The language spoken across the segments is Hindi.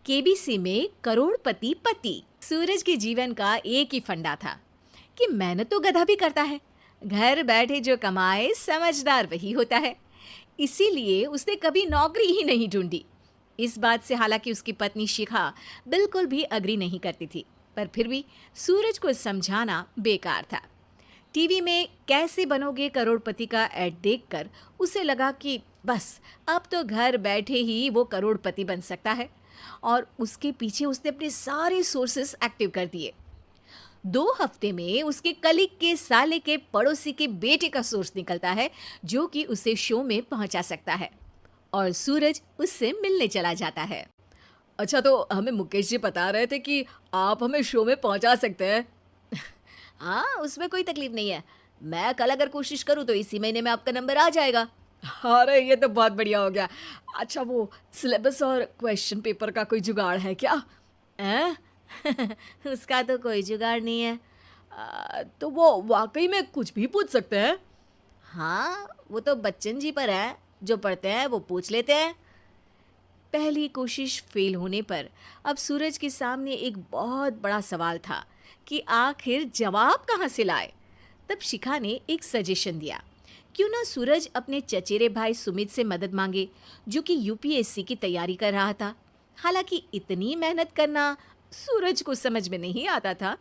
केबीसी में करोड़पति पति। सूरज के जीवन का एक ही फंडा था कि मेहनत तो गधा भी करता है, घर बैठे जो कमाए समझदार वही होता है। इसीलिए उसने कभी नौकरी ही नहीं ढूंढी। इस बात से हालांकि उसकी पत्नी शिखा बिल्कुल भी अग्री नहीं करती थी, पर फिर भी सूरज को समझाना बेकार था। टीवी में कैसे बनोगे करोड़पति का ऐड देखकर उसे लगा कि बस अब तो घर बैठे ही वो करोड़पति बन सकता है, और उसके पीछे उसने अपने सारे सोर्सेस एक्टिव कर दिए। 2 हफ्ते में उसके कलीग के साले के पड़ोसी के बेटे का सोर्स निकलता है जो कि उसे शो में पहुंचा सकता है, और सूरज उससे मिलने चला जाता है। अच्छा, तो हमें मुकेश जी बता रहे थे कि आप हमें शो में पहुंचा सकते हैं। हाँ, उसमें कोई तकलीफ नहीं है। मैं कल अगर कोशिश करूँ तो इसी महीने में आपका नंबर आ जाएगा। अरे ये तो बहुत बढ़िया हो गया। अच्छा, वो सिलेबस और क्वेश्चन पेपर का कोई जुगाड़ है क्या? हैं? उसका तो कोई जुगाड़ नहीं है। तो वो वाकई में कुछ भी पूछ सकते हैं? हाँ, वो तो बच्चन जी पर है, जो पढ़ते हैं वो पूछ लेते हैं। पहली कोशिश फेल होने पर अब सूरज के सामने एक बहुत बड़ा सवाल था कि आखिर जवाब कहाँ से लाए। तब शिखा ने एक सजेशन दिया, क्यों ना सूरज अपने चचेरे भाई सुमित से मदद मांगे, जो कि यूपीएससी की तैयारी कर रहा था। हालांकि इतनी मेहनत करना सूरज को समझ में नहीं आता था,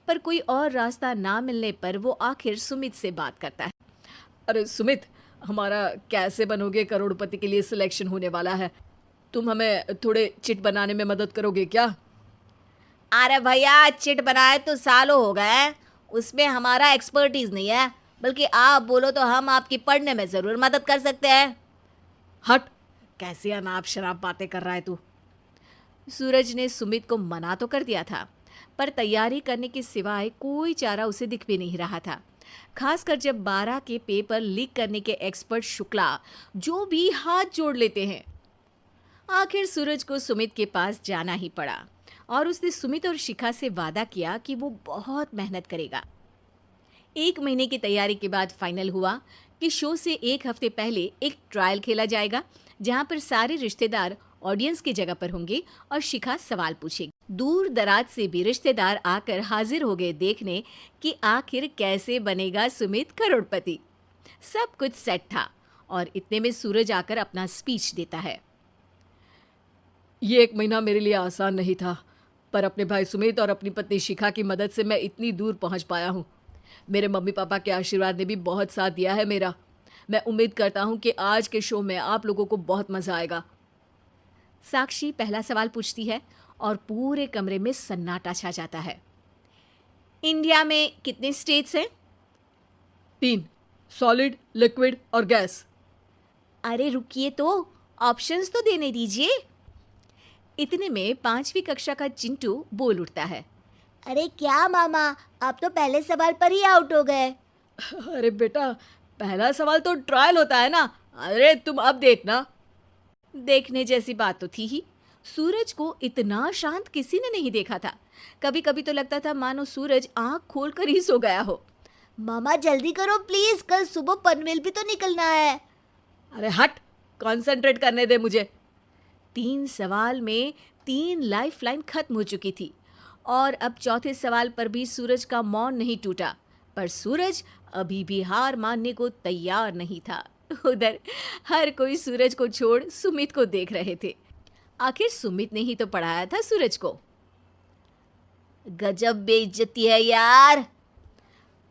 पर कोई और रास्ता ना मिलने पर वो आखिर सुमित से बात करता है। अरे सुमित, हमारा कैसे बनोगे करोड़पति के लिए सिलेक्शन होने वाला है। तुम हमें थोड़े चिट बनाने में मदद करोगे क्या? अरे भैया, चिट बनाए तो सालों हो गए, उसमें हमारा एक्सपर्टीज नहीं है, बल्कि आप बोलो तो हम आपकी पढ़ने में ज़रूर मदद कर सकते हैं। हट, कैसी अनाप शराब बातें कर रहा है तू। सूरज ने सुमित को मना तो कर दिया था, पर तैयारी करने के सिवाय कोई चारा उसे दिख भी नहीं रहा था। खासकर जब 12 के पेपर लीक करने के एक्सपर्ट शुक्ला जो भी हाथ जोड़ लेते हैं। आखिर सूरज को सुमित के पास जाना ही पड़ा, और उसने सुमित और शिखा से वादा किया कि वो बहुत मेहनत करेगा। 1 महीने की तैयारी के बाद फाइनल हुआ कि शो से 1 हफ्ते पहले एक ट्रायल खेला जाएगा, जहां पर सारे रिश्तेदार ऑडियंस की जगह पर होंगे और शिखा सवाल पूछेगी। दूर दराज से भी रिश्तेदार आकर हाजिर हो गए देखने कि आखिर कैसे बनेगा सुमित करोड़पति। सब कुछ सेट था, और इतने में सूरज आकर अपना स्पीच देता है। ये 1 महीना मेरे लिए आसान नहीं था, पर अपने भाई सुमित और अपनी पत्नी शिखा की मदद से मैं इतनी दूर पहुंच पाया हूँ। मेरे मम्मी पापा के आशीर्वाद ने भी बहुत साथ दिया है मेरा। मैं उम्मीद करता हूँ कि आज के शो में आप लोगों को बहुत मजा आएगा। साक्षी पहला सवाल पूछती है और पूरे कमरे में सन्नाटा छा जाता है। इंडिया में कितने स्टेट्स हैं? 3, सॉलिड, लिक्विड और गैस। अरे रुकिए, तो ऑप्शंस तो देने दीजिए। इतने में 5वीं कक्षा का चिंटू बोल उठता है। अरे क्या मामा, आप तो पहले सवाल पर ही आउट हो गए। अरे बेटा, पहला सवाल तो ट्रायल होता है ना। अरे तुम अब देखना। देखने जैसी बात तो थी ही। सूरज को इतना शांत किसी ने नहीं देखा था। कभी कभी तो लगता था मानो सूरज आंख खोलकर ही सो गया हो। मामा जल्दी करो प्लीज, कल सुबह पनवेल भी तो निकलना है। अरे हट, कंसंट्रेट करने दे मुझे। 3 सवाल में 3 लाइफलाइन खत्म हो चुकी थी, और अब चौथे सवाल पर भी सूरज का मौन नहीं टूटा। पर सूरज अभी भी हार मानने को तैयार नहीं था। उधर हर कोई सूरज को छोड़ सुमित को देख रहे थे। आखिर सुमित ने ही तो पढ़ाया था सूरज को। गजब बेइज्जती है यार।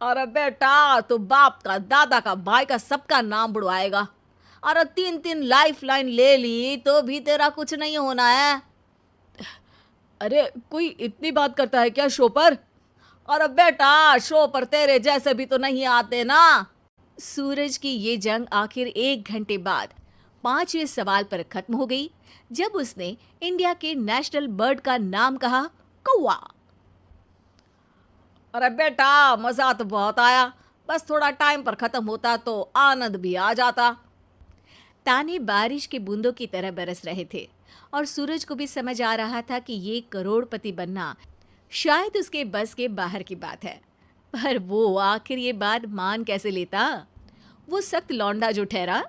अरे बेटा, तो बाप का, दादा का, भाई का, सबका नाम बुड़वाएगा। अरे 3 लाइफलाइन ले ली तो भी तेरा कुछ नहीं होना है। अरे कोई इतनी बात करता है क्या शो पर? अरे बेटा, शो पर तेरे जैसे भी तो नहीं आते ना। सूरज की ये जंग आखिर 1 घंटे बाद 5वें सवाल पर खत्म हो गई, जब उसने इंडिया के नेशनल बर्ड का नाम कहा, कौवा। अरे बेटा, मजा तो बहुत आया, बस थोड़ा टाइम पर खत्म होता तो आनंद भी आ जाता। ताने बारिश के बूंदों की तरह बरस रहे थे, और सूरज को भी समझ आ रहा था कि ये करोड़पति बनना शायद उसके बस के बाहर की बात है। पर वो आखिर ये बात मान कैसे लेता? वो सख्त लौंडा जो ठहरा,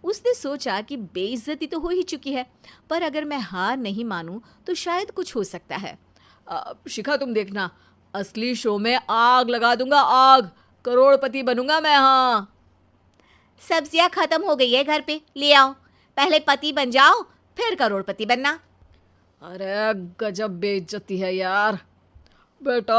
उसने सोचा कि बेइज्जती तो हो ही चुकी है, पर अगर मैं हार नहीं मानूं तो शायद कुछ हो सकता है। शिखा तुम देखना, असली शो में आग लगा दूंगा, आग, करोड़पति बनूंगा मैं। हाँ सब्जियां खत्म हो गई है घर पे, ले आओ। पहले पति बन जाओ, फिर करोड़पति बनना। अरे गजब बेइज्जती है यार। बेटा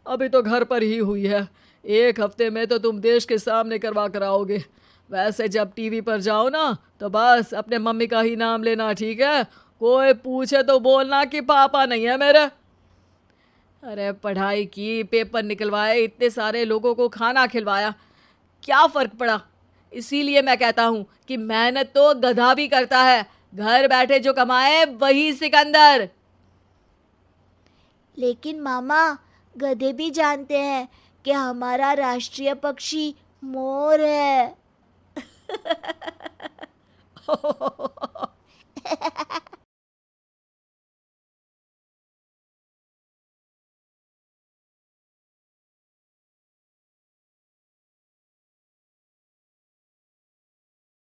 अभी तो घर पर ही हुई है, 1 हफ्ते में तो तुम देश के सामने करवा कर आओगे। वैसे जब टीवी पर जाओ ना तो बस अपने मम्मी का ही नाम लेना, ठीक है? कोई पूछे तो बोलना कि पापा नहीं है मेरे। अरे पढ़ाई की, पेपर निकलवाए, इतने सारे लोगों को खाना खिलवाया, क्या फ़र्क पड़ा? इसीलिए मैं कहता हूँ कि मेहनत तो गधा भी करता है, घर बैठे जो कमाए वही सिकंदर। लेकिन मामा, गधे भी जानते हैं कि हमारा राष्ट्रीय पक्षी मोर है।